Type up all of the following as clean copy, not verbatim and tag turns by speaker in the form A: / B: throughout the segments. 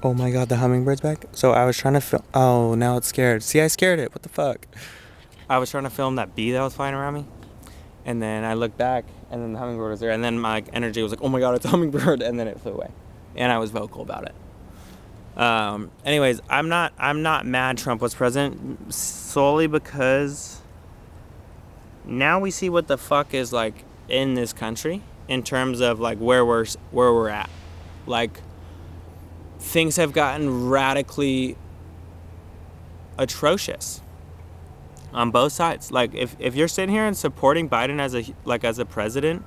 A: Oh my god, the hummingbird's back. So I was trying to film. Oh, now it's scared. See, I scared it. What the fuck? I was trying to film that bee that was flying around me. And then I looked back, and then the hummingbird was there. And then my energy was like, oh my god, it's a hummingbird. And then it flew away. And I was vocal about it. Anyways, I'm not mad Trump was president solely because now we see what the fuck is like in this country in terms of like where we're at. Like, things have gotten radically atrocious on both sides. Like, if you're sitting here and supporting Biden as a president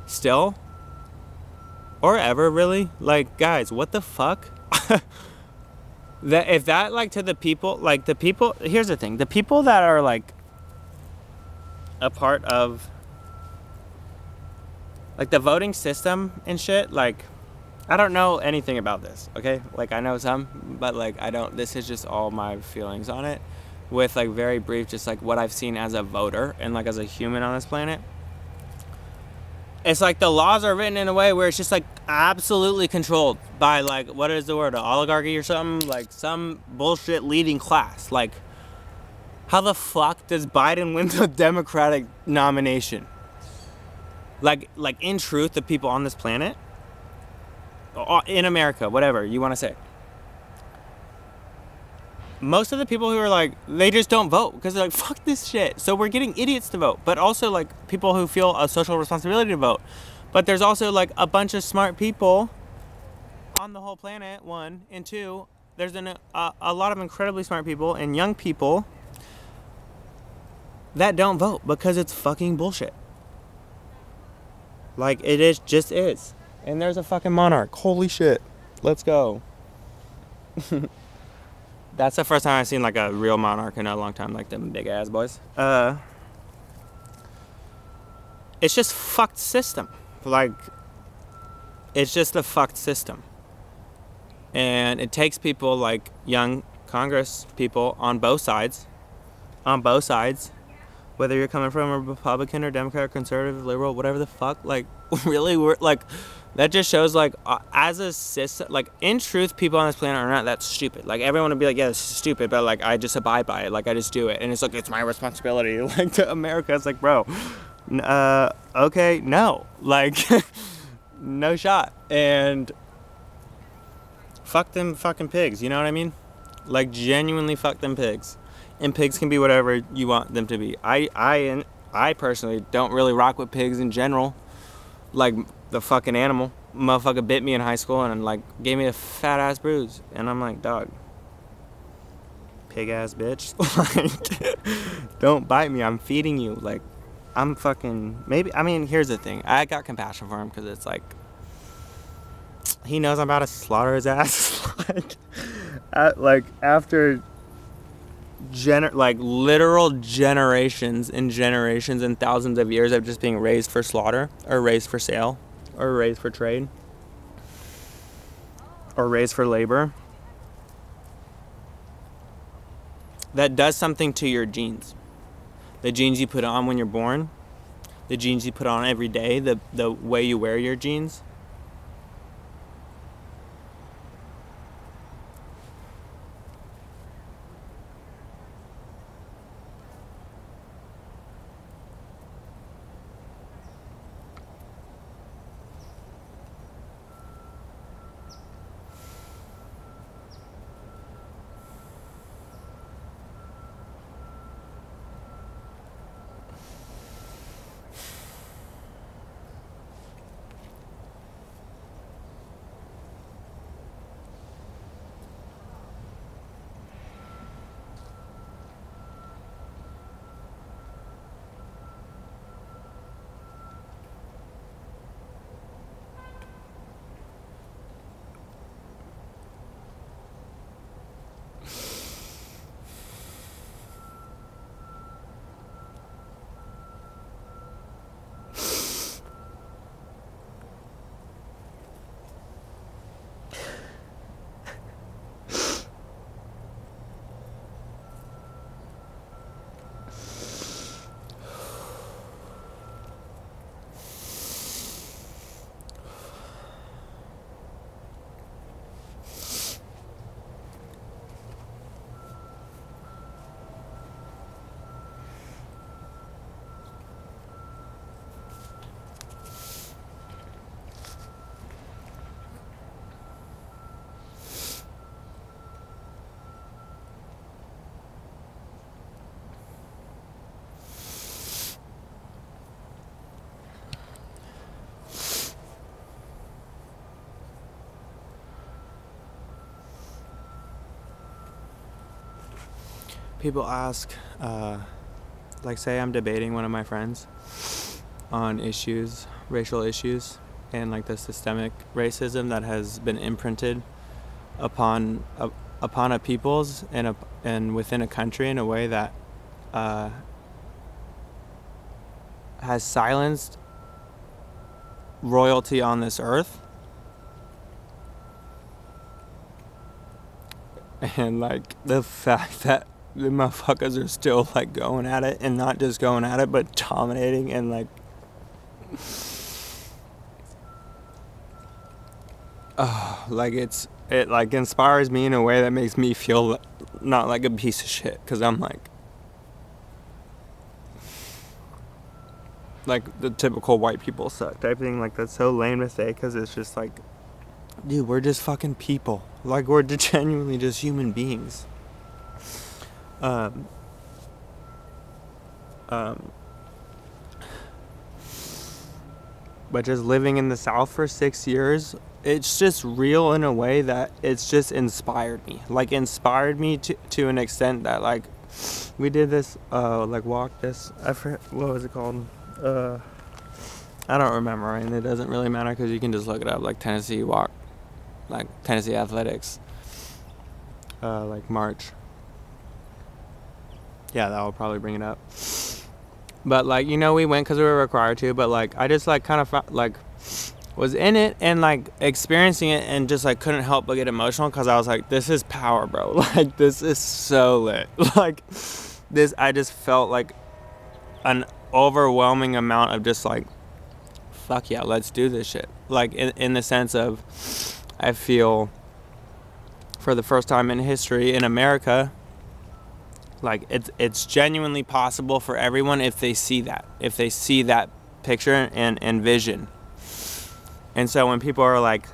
A: still, or ever really, like, guys, what the fuck? If that, like, to the people, like, the people, here's the thing, the people that are like a part of like the voting system and shit, like, I don't know anything about this, okay? Like, I know some, but like, I don't, this is just all my feelings on it with like very brief, just like what I've seen as a voter and like as a human on this planet. It's like the laws are written in a way where it's just like absolutely controlled by like, what is the word, an oligarchy or something? Like some bullshit leading class. Like, how the fuck does Biden win the Democratic nomination? Like in truth, the people on this planet, in America, whatever you want to say, most of the people who are like, they just don't vote because they're like, fuck this shit. So we're getting idiots to vote, but also like people who feel a social responsibility to vote. But there's also like a bunch of smart people on the whole planet, one, and two, there's a lot of incredibly smart people and young people that don't vote because it's fucking bullshit. Like, it just is. And there's a fucking monarch. Holy shit. Let's go. That's the first time I've seen like a real monarch in a long time, like them big ass boys. It's just fucked system. Like, it's just a fucked system. And it takes people like young Congress people on both sides, whether you're coming from a Republican or Democrat, conservative, liberal, whatever the fuck, like, really, we're like, that just shows like, as a system, like, in truth, people on this planet are not that stupid. Like, everyone would be like, yeah, this is stupid, but like, I just abide by it, like, I just do it, and it's like, it's my responsibility. Like, to America, it's like, bro, okay, no, like, no shot. And fuck them fucking pigs, you know what I mean? Like, genuinely fuck them pigs. And pigs can be whatever you want them to be. I personally don't really rock with pigs in general. Like, the fucking animal. Motherfucker bit me in high school and like gave me a fat ass bruise. And I'm like, dog, pig ass bitch. Like, don't bite me. I'm feeding you. Like, I'm fucking, maybe, I mean, here's the thing. I got compassion for him because it's like, he knows I'm about to slaughter his ass. Like, after like literal generations and generations and thousands of years of just being raised for slaughter or raised for sale or raised for trade or raised for labor, that does something to your genes. The genes you put on when you're born, the genes you put on every day, the way you wear your jeans. people ask, like say I'm debating one of my friends on issues, racial issues, and like the systemic racism that has been imprinted upon a people's and within a country in a way that has silenced royalty on this earth. And like the fact that the motherfuckers are still like going at it, and not just going at it but dominating, and like like it like inspires me in a way that makes me feel not like a piece of shit, because I'm like the typical white people suck type thing. Like that's so lame to say, because it's just like, dude, we're just fucking people. Like we're genuinely just human beings. But just living in the South for 6 years, it's just real in a way that it's just inspired me. Like inspired me to an extent that like we did this like walk this, I forget, what was it called? I don't remember, and it doesn't really matter because you can just look it up, like Tennessee walk, like Tennessee athletics, like March. Yeah, that will probably bring it up. But like, you know, we went because we were required to, but like I just like kind of like was in it and like experiencing it, and just like couldn't help but get emotional, because I was like, this is power, bro. Like this is so lit. Like this, I just felt like an overwhelming amount of just like, fuck yeah, let's do this shit. Like in the sense of, I feel for the first time in history in America, like it's genuinely possible for everyone if they see that picture and vision. And so when people are like,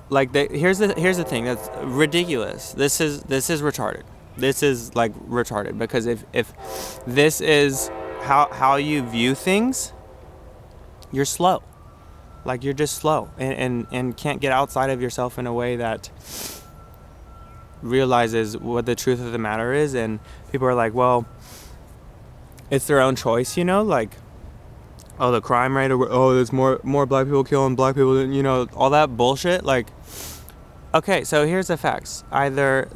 A: like here's the thing that's ridiculous. This is retarded. This is like retarded, because if this is how you view things, you're slow. Like you're just slow and can't get outside of yourself in a way that realizes what the truth of the matter is. And people are like, well, it's their own choice, you know, like, oh, the crime rate, or oh, there's more black people killing black people than, you know, all that bullshit. Like, okay, so here's the facts. Either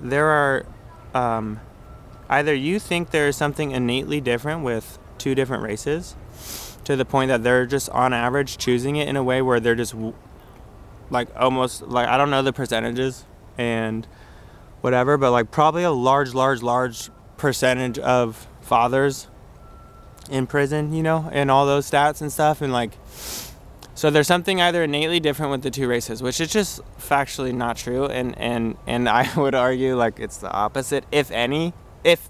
A: you think there is something innately different with two different races, to the point that they're just on average choosing it in a way where they're just like almost like, I don't know the percentages and whatever, but like probably a large percentage of fathers in prison, you know, and all those stats and stuff. And like, so there's something either innately different with the two races, which is just factually not true. And I would argue like it's the opposite, if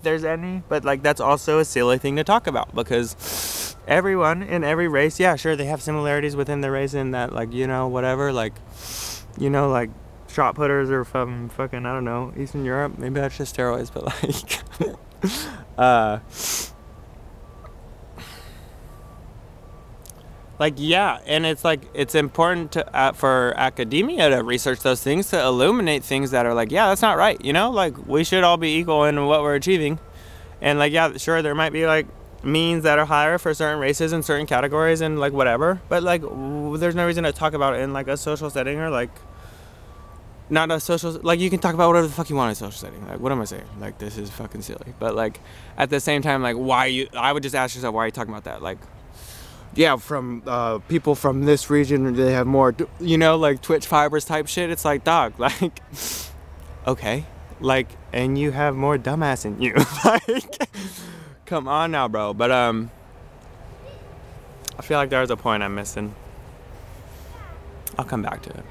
A: there's any. But like that's also a silly thing to talk about, because everyone in every race, yeah, sure, they have similarities within the race in that, like, you know, whatever, like, you know, like shot putters are from fucking, I don't know, Eastern Europe. Maybe that's just steroids, but like, yeah, and it's like, it's important to for academia to research those things, to illuminate things that are like, yeah, that's not right, you know, like we should all be equal in what we're achieving. And like, yeah, sure, there might be like means that are higher for certain races in certain categories and like whatever, but like there's no reason to talk about it in like a social setting, or like not a social, like you can talk about whatever the fuck you want in a social setting. Like, what am I saying? Like, this is fucking silly. But like at the same time, like, I would just ask yourself, why are you talking about that? Like, yeah, from people from this region, they have more, you know, like Twitch fibers type shit. It's like, dog, like, okay, like, and you have more dumbass in you. Like, come on now, bro. But I feel like there's a point I'm missing. I'll come back to it.